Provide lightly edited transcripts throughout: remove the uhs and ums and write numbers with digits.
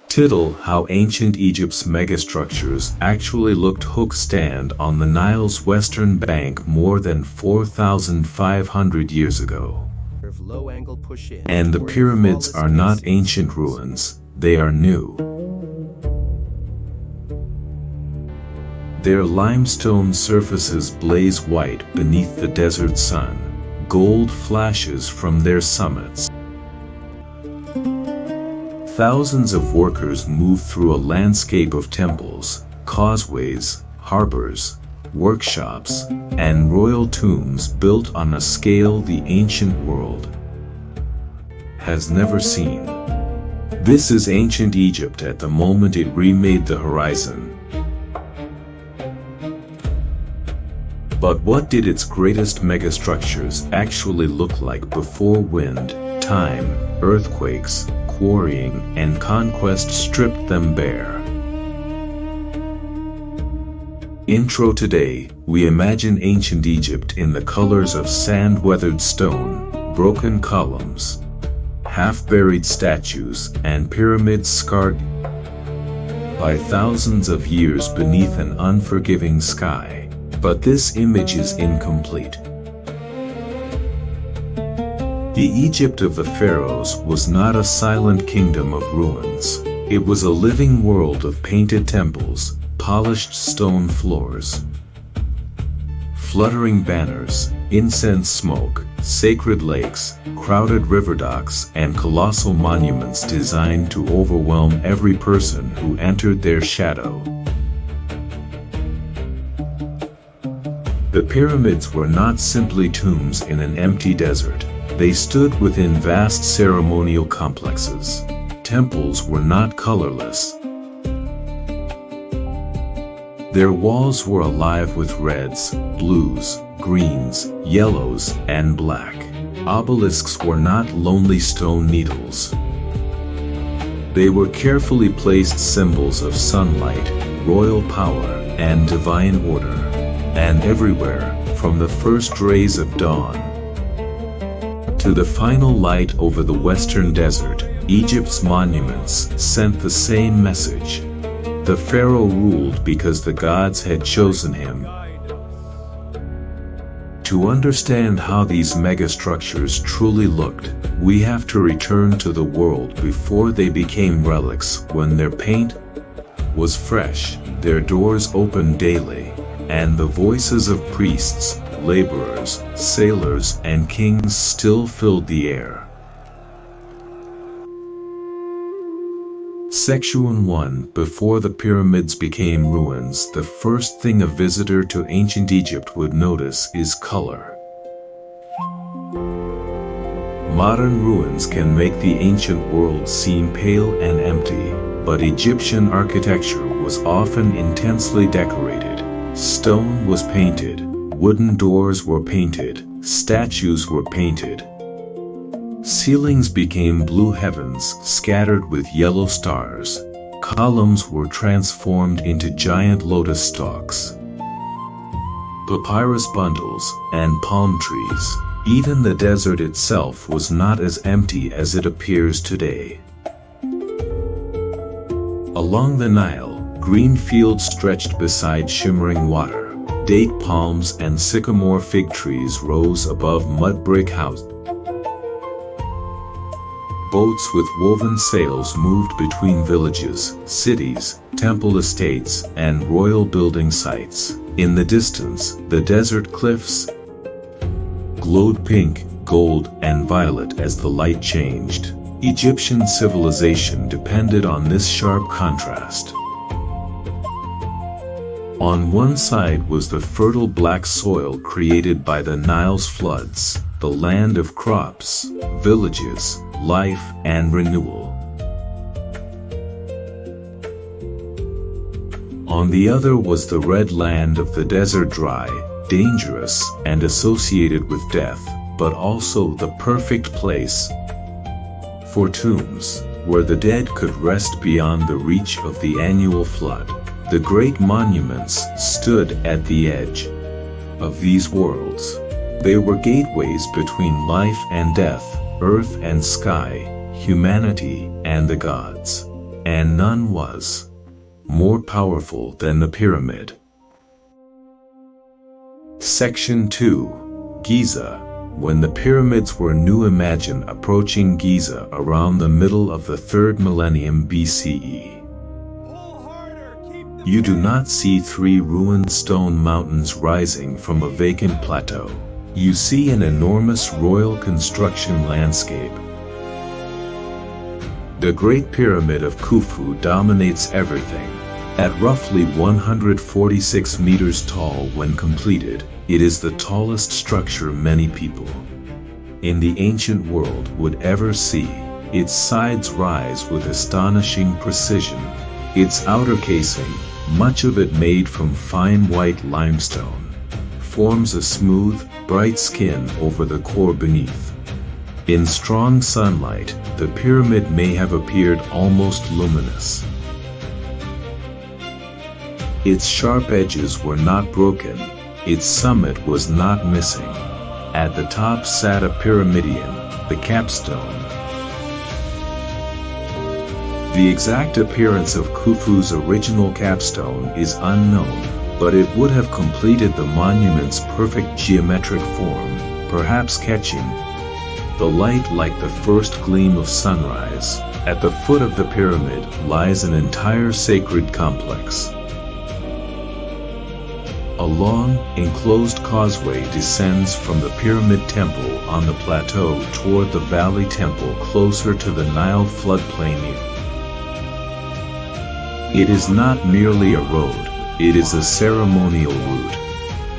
Tittle how ancient Egypt's megastructures actually looked hook stand on the Nile's western bank more than 4,500 years ago. And the pyramids are not ancient ruins, they are new. Their limestone surfaces blaze white beneath the desert sun. Gold flashes from their summits. Thousands of workers move through a landscape of temples, causeways, harbors, workshops, and royal tombs built on a scale the ancient world has never seen. This is ancient Egypt at the moment it remade the horizon. But what did its greatest megastructures actually look like before wind, time, earthquakes, quarrying, and conquest stripped them bare? Intro. Today, we imagine ancient Egypt in the colors of sand-weathered stone, broken columns, half-buried statues, and pyramids scarred by thousands of years beneath an unforgiving sky. But this image is incomplete. The Egypt of the pharaohs was not a silent kingdom of ruins. It was a living world of painted temples, polished stone floors, fluttering banners, incense smoke, sacred lakes, crowded river docks, and colossal monuments designed to overwhelm every person who entered their shadow. The pyramids were not simply tombs in an empty desert. They stood within vast ceremonial complexes. Temples were not colorless. Their walls were alive with reds, blues, greens, yellows, and black. Obelisks were not lonely stone needles. They were carefully placed symbols of sunlight, royal power, and divine order. And everywhere, from the first rays of dawn to the final light over the western desert, Egypt's monuments sent the same message. The pharaoh ruled because the gods had chosen him. To understand how these megastructures truly looked, we have to return to the world before they became relics, when their paint was fresh, their doors opened daily, and the voices of priests, laborers, sailors, and kings still filled the air. Section 1. Before the pyramids became ruins, the first thing a visitor to ancient Egypt would notice is color. Modern ruins can make the ancient world seem pale and empty, but Egyptian architecture was often intensely decorated. Stone was painted, wooden doors were painted, statues were painted. Ceilings became blue heavens scattered with yellow stars. Columns were transformed into giant lotus stalks, papyrus bundles, and palm trees. Even the desert itself was not as empty as it appears today. Along the Nile, green fields stretched beside shimmering water. Date palms and sycamore fig trees rose above mud brick houses. Boats with woven sails moved between villages, cities, temple estates, and royal building sites. In the distance, the desert cliffs glowed pink, gold, and violet as the light changed. Egyptian civilization depended on this sharp contrast. On one side was the fertile black soil created by the Nile's floods, the land of crops, villages, life, and renewal. On the other was the red land of the desert, dry, dangerous, and associated with death, but also the perfect place for tombs, where the dead could rest beyond the reach of the annual flood. The great monuments stood at the edge of these worlds. They were gateways between life and death, earth and sky, humanity and the gods. and none was more powerful than the pyramid. Section 2. Giza. When the pyramids were new, imagine approaching Giza around the middle of the 3rd millennium BCE. You do not see 3 ruined stone mountains rising from a vacant plateau. You see an enormous royal construction landscape. The Great Pyramid of Khufu dominates everything. At roughly 146 meters tall when completed, it is the tallest structure many people in the ancient world would ever see. Its sides rise with astonishing precision. Its outer casing, much of it made from fine white limestone, forms a smooth, bright skin over the core beneath. In strong sunlight, the pyramid may have appeared almost luminous. Its sharp edges were not broken. Its summit was not missing. At the top sat a pyramidion, the capstone. The exact appearance of Khufu's original capstone is unknown, but it would have completed the monument's perfect geometric form, perhaps catching the light like the first gleam of sunrise. At the foot of the pyramid lies an entire sacred complex. A long, enclosed causeway descends from the Pyramid Temple on the plateau toward the Valley Temple closer to the Nile floodplain. It is not merely a road, it is a ceremonial route.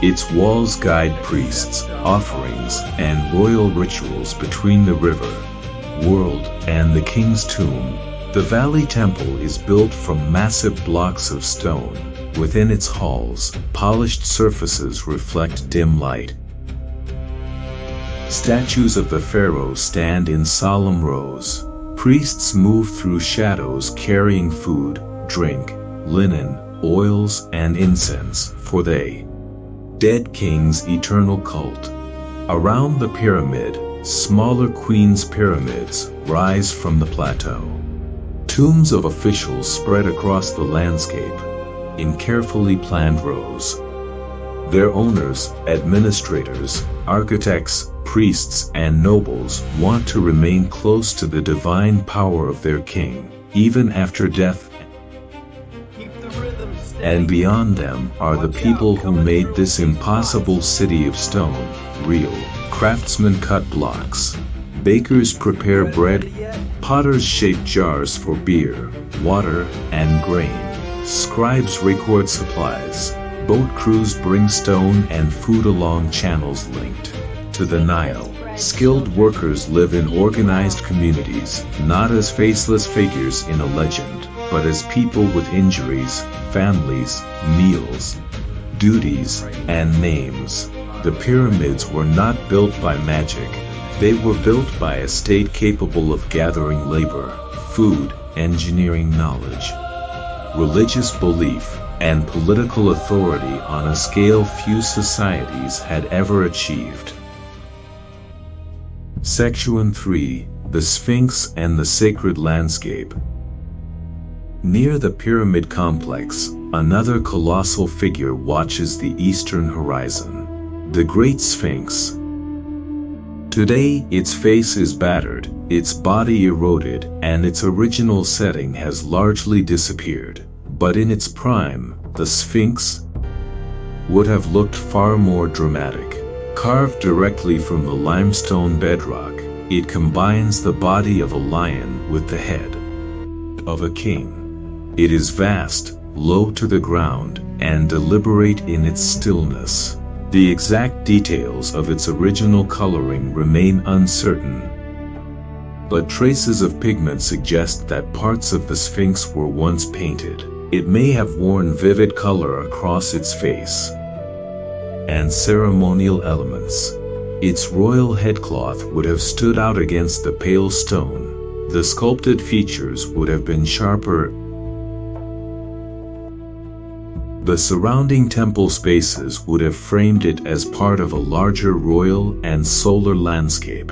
Its walls guide priests, offerings, and royal rituals between the river, world, and the king's tomb. The Valley Temple is built from massive blocks of stone. Within its halls, polished surfaces reflect dim light. Statues of the pharaoh stand in solemn rows. Priests move through shadows carrying food, drink, linen, oils, and incense for the dead king's eternal cult. Around the pyramid, smaller queen's pyramids rise from the plateau. Tombs of officials spread across the landscape in carefully planned rows. Their owners, administrators, architects, priests, and nobles want to remain close to the divine power of their king, even after death. And beyond them are the people who made this impossible city of stone real. Craftsmen cut blocks. Bakers prepare bread. Potters shape jars for beer, water, and grain. Scribes record supplies. Boat crews bring stone and food along channels linked to the Nile. Skilled workers live in organized communities, not as faceless figures in a legend, but as people with injuries, families, meals, duties, and names. The pyramids were not built by magic. They were built by a state capable of gathering labor, food, engineering knowledge, religious belief, and political authority on a scale few societies had ever achieved. Section 3. The Sphinx and the Sacred Landscape. Near the pyramid complex, another colossal figure watches the eastern horizon. The Great Sphinx. Today, its face is battered, its body eroded, and its original setting has largely disappeared. But in its prime, the Sphinx would have looked far more dramatic. Carved directly from the limestone bedrock, it combines the body of a lion with the head of a king. It is vast, low to the ground, and deliberate in its stillness. The exact details of its original coloring remain uncertain, but traces of pigment suggest that parts of the Sphinx were once painted. It may have worn vivid color across its face and ceremonial elements. Its royal headcloth would have stood out against the pale stone. The sculpted features would have been sharper. The surrounding temple spaces would have framed it as part of a larger royal and solar landscape.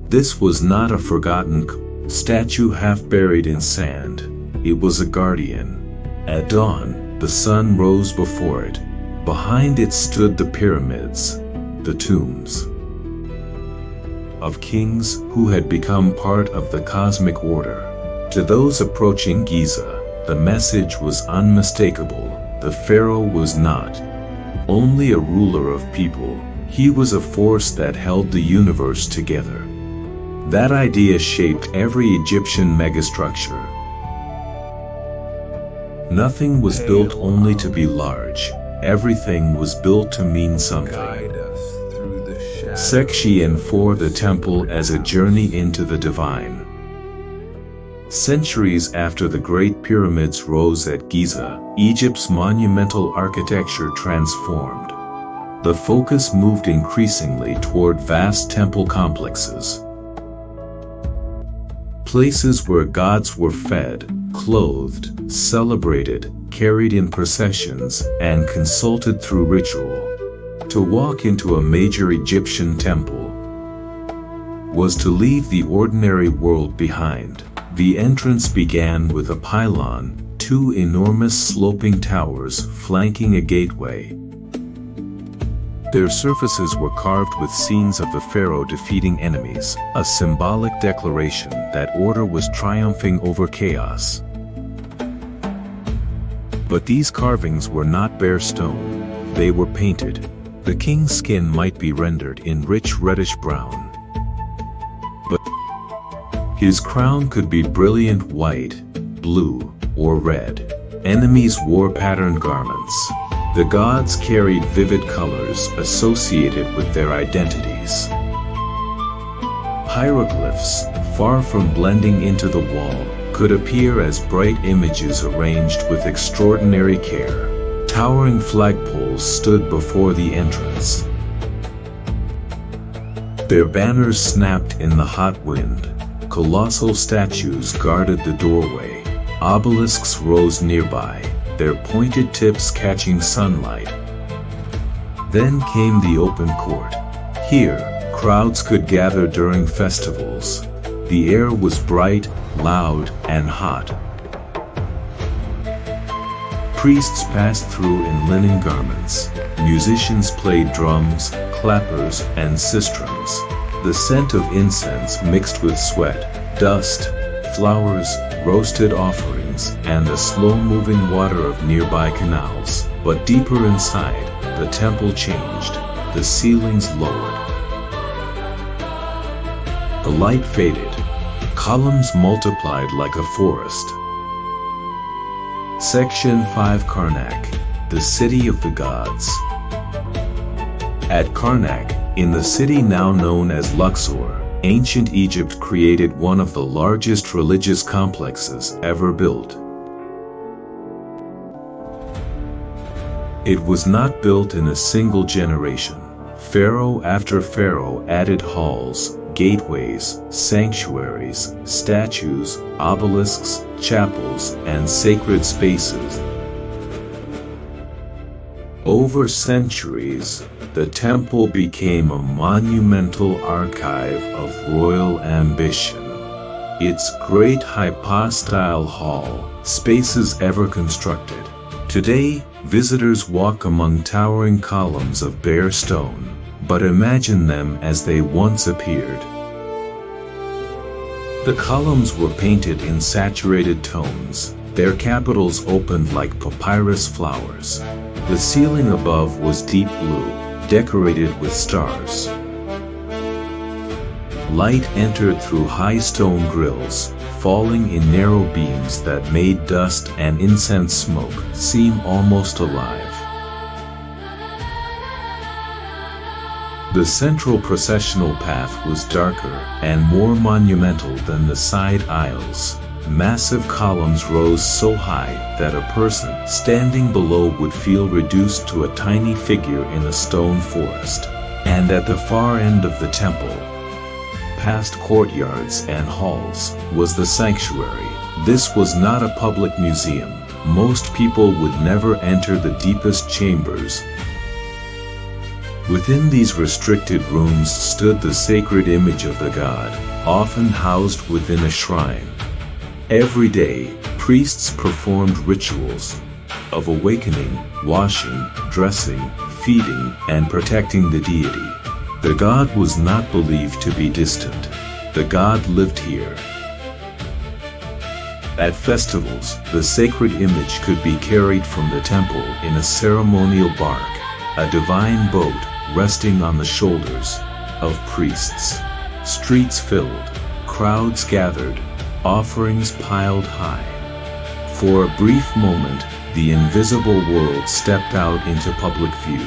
This was not a forgotten statue half buried in sand. it was a guardian. At dawn, the sun rose before it. Behind it stood the pyramids, the tombs of kings who had become part of the cosmic order. To those approaching Giza, the message was unmistakable. The pharaoh was not only a ruler of people, he was a force that held the universe together. That idea shaped every Egyptian megastructure. Nothing was built only to be large. Everything was built to mean something. Section 4: The Temple as a Journey into the Divine. Centuries after the Great Pyramids rose at Giza, Egypt's monumental architecture transformed. The focus moved increasingly toward vast temple complexes. Places where gods were fed, clothed, celebrated, carried in processions, and consulted through ritual. To walk into a major Egyptian temple was to leave the ordinary world behind. The entrance began with a pylon, two enormous sloping towers flanking a gateway. Their surfaces were carved with scenes of the pharaoh defeating enemies, a symbolic declaration that order was triumphing over chaos. But these carvings were not bare stone. They were painted. The king's skin might be rendered in rich reddish brown, but his crown could be brilliant white, blue, or red. Enemies wore patterned garments. The gods carried vivid colors associated with their identities. Hieroglyphs, far from blending into the wall, could appear as bright images arranged with extraordinary care. Towering flagpoles stood before the entrance. Their banners snapped in the hot wind. Colossal statues guarded the doorway. Obelisks rose nearby, their pointed tips catching sunlight. Then came the open court. Here, crowds could gather during festivals. The air was bright, loud, and hot. Priests passed through in linen garments. Musicians played drums, clappers, and sistrums. The scent of incense mixed with sweat, dust, flowers, roasted offerings, and the slow-moving water of nearby canals. But deeper inside, the temple changed. The ceilings lowered. The light faded. Columns multiplied like a forest. Section 5: Karnak, the city of the gods. At Karnak, in the city now known as Luxor, ancient Egypt created one of the largest religious complexes ever built. It was not built in a single generation. Pharaoh after pharaoh added halls, gateways, sanctuaries, statues, obelisks, chapels, and sacred spaces. Over centuries, the temple became a monumental archive of royal ambition. Its great hypostyle hall, spaces ever constructed. Today, visitors walk among towering columns of bare stone, but imagine them as they once appeared. The columns were painted in saturated tones, their capitals opened like papyrus flowers. The ceiling above was deep blue, decorated with stars. Light entered through high stone grills, falling in narrow beams that made dust and incense smoke seem almost alive. The central processional path was darker and more monumental than the side aisles. Massive columns rose so high that a person standing below would feel reduced to a tiny figure in a stone forest. And at the far end of the temple, past courtyards and halls, was the sanctuary. This was not a public museum. Most people would never enter the deepest chambers. Within these restricted rooms stood the sacred image of the god, often housed within a shrine. Every day, Priests performed rituals of awakening, washing, dressing, feeding, and protecting the deity. The god was not believed to be distant. The god lived here. At festivals, the sacred image could be carried from the temple in a ceremonial bark, a divine boat resting on the shoulders of priests. Streets filled, crowds gathered, offerings piled high. For a brief moment, the invisible world stepped out into public view.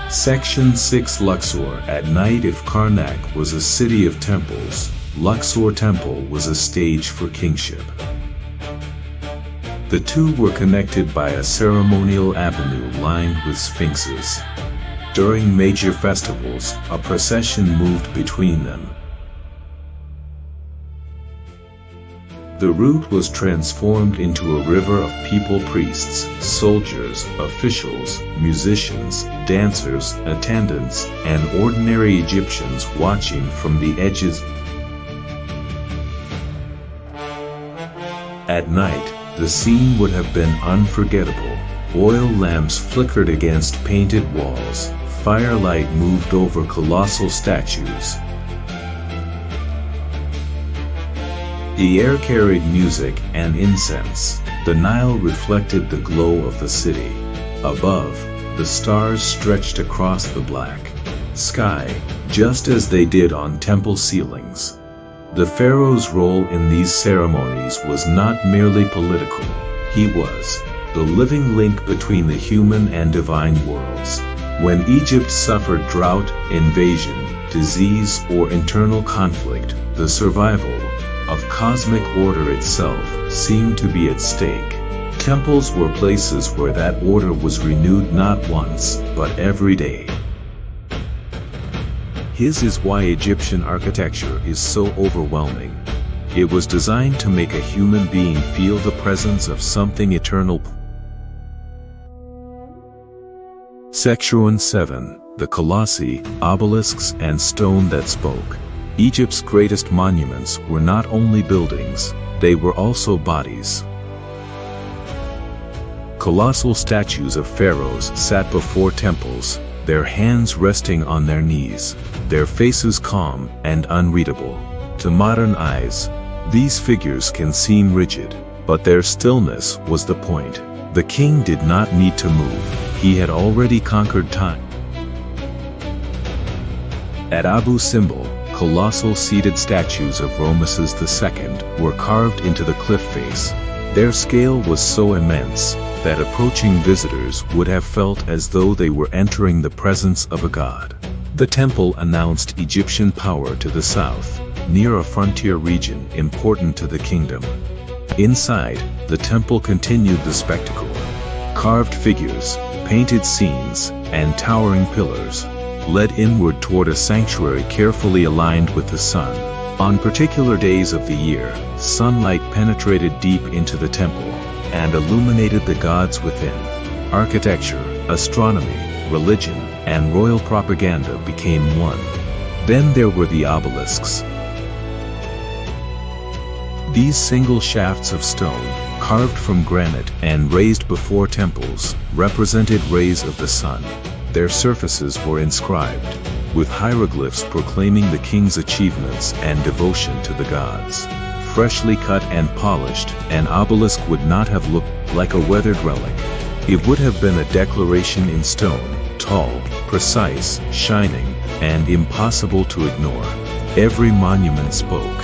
Section 6 Luxor. At night, if Karnak was a city of temples, Luxor Temple was a stage for kingship. The two were connected by a ceremonial avenue lined with sphinxes. During major festivals, a procession moved between them. The route was transformed into a river of people, priests, soldiers, officials, musicians, dancers, attendants, and ordinary Egyptians watching from the edges. At night, the scene would have been unforgettable. Oil lamps flickered against painted walls. Firelight moved over colossal statues. The air carried music and incense. The Nile reflected the glow of the city. Above, the stars stretched across the black sky, just as they did on temple ceilings. The pharaoh's role in these ceremonies was not merely political. He was the living link between the human and divine worlds. When Egypt suffered drought, invasion, disease, or internal conflict, the survival of cosmic order itself seemed to be at stake. Temples were places where that order was renewed not once, but every day. This is why Egyptian architecture is so overwhelming. It was designed to make a human being feel the presence of something eternal. Section 7. The Colossi, obelisks, and stone that spoke. Egypt's greatest monuments were not only buildings, they were also bodies. Colossal statues of pharaohs sat before temples, their hands resting on their knees, their faces calm and unreadable. To modern eyes, these figures can seem rigid, but their stillness was the point. The king did not need to move, he had already conquered time. At Abu Simbel, colossal seated statues of Ramesses II were carved into the cliff face. Their scale was so immense that approaching visitors would have felt as though they were entering the presence of a god. The temple announced Egyptian power to the south, near a frontier region important to the kingdom. Inside, the temple continued the spectacle. Carved figures, painted scenes, and towering pillars led inward toward a sanctuary carefully aligned with the sun. On particular days of the year, sunlight penetrated deep into the temple and illuminated the gods within. Architecture, astronomy, religion, and royal propaganda became one. Then there were the obelisks. These single shafts of stone, carved from granite and raised before temples, represented rays of the sun. Their surfaces were inscribed with hieroglyphs proclaiming the king's achievements and devotion to the gods. Freshly cut and polished, an obelisk would not have looked like a weathered relic. It would have been a declaration in stone, tall, precise, shining, and impossible to ignore. Every monument spoke.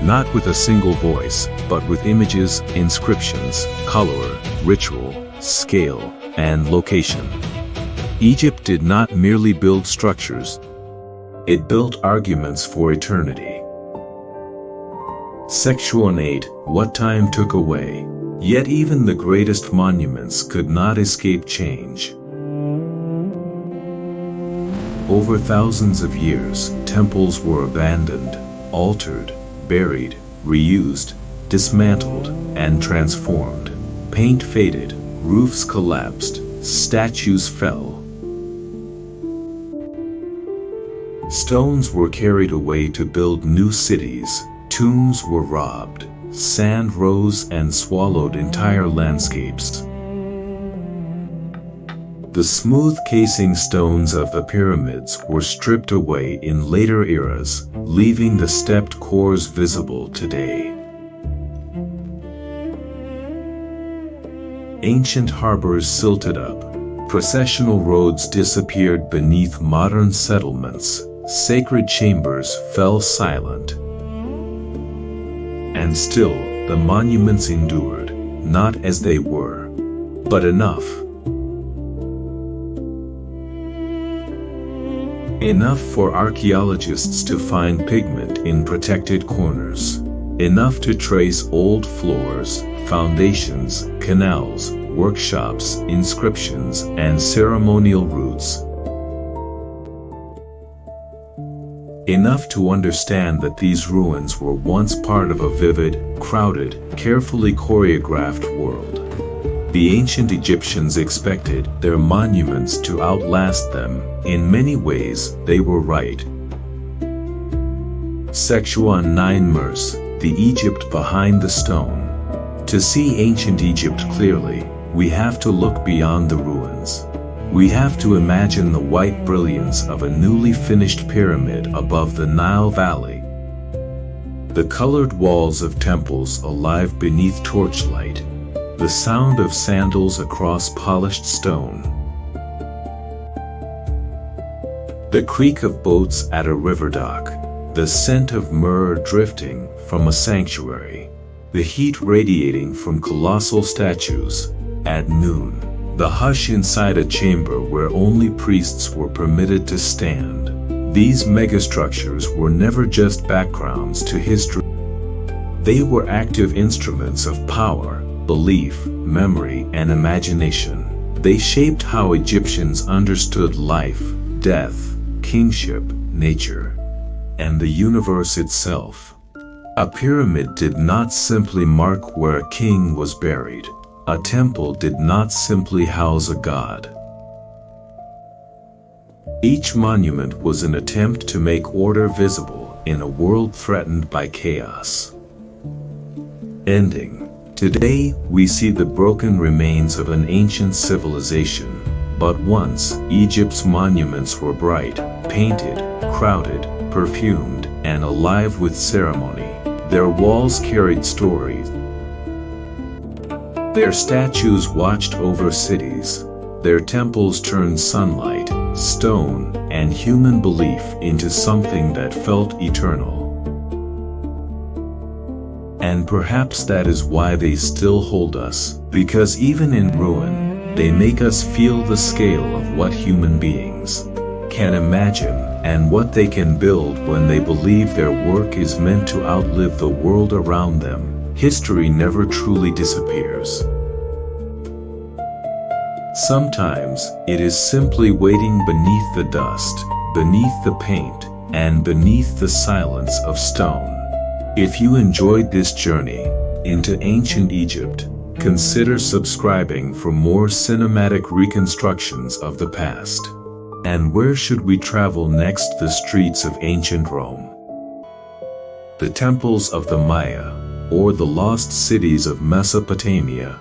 Not with a single voice, but with images, inscriptions, color, ritual, scale, and location. Egypt did not merely build structures, it built arguments for eternity. Section 8. What time took away. Yet even the greatest monuments could not escape change. Over thousands of years, temples were abandoned, altered, buried, reused, dismantled, and transformed. Paint faded, roofs collapsed, statues fell. Stones were carried away to build new cities, Tombs were robbed, sand rose and swallowed entire landscapes. The smooth casing stones of the pyramids were stripped away in later eras, leaving the stepped cores visible today. Ancient harbors silted up, processional roads disappeared beneath modern settlements, sacred chambers fell silent. And still, the monuments endured, not as they were, but enough. Enough for archaeologists to find pigment in protected corners. Enough to trace old floors, foundations, canals, workshops, inscriptions, and ceremonial routes. Enough to understand that these ruins were once part of a vivid, crowded, carefully choreographed world. The ancient Egyptians expected their monuments to outlast them. In many ways, they were right. Section 9 Mers, the Egypt behind the stone. To see ancient Egypt clearly, we have to look beyond the ruins. We have to imagine the white brilliance of a newly finished pyramid above the Nile Valley. The colored walls of temples alive beneath torchlight. The sound of sandals across polished stone. The creak of boats at a river dock. The scent of myrrh drifting from a sanctuary. The heat radiating from colossal statues. At noon, the hush inside a chamber where only priests were permitted to stand. These megastructures were never just backgrounds to history. They were active instruments of power, belief, memory, and imagination. They shaped how Egyptians understood life, death, kingship, nature, and the universe itself. A pyramid did not simply mark where a king was buried. A temple did not simply house a god. Each monument was an attempt to make order visible in a world threatened by chaos. Ending. Today, we see the broken remains of an ancient civilization. But once, Egypt's monuments were bright, painted, crowded, perfumed, and alive with ceremony. Their walls carried stories. Their statues watched over cities. Their temples turned sunlight, stone, and human belief into something that felt eternal. And perhaps that is why they still hold us, because even in ruin, they make us feel the scale of what human beings can imagine and what they can build when they believe their work is meant to outlive the world around them. History never truly disappears. Sometimes, it is simply waiting beneath the dust, beneath the paint, and beneath the silence of stone. If you enjoyed this journey into ancient Egypt, consider subscribing for more cinematic reconstructions of the past. And where should we travel next? The streets of ancient Rome, the temples of the Maya, or the lost cities of Mesopotamia?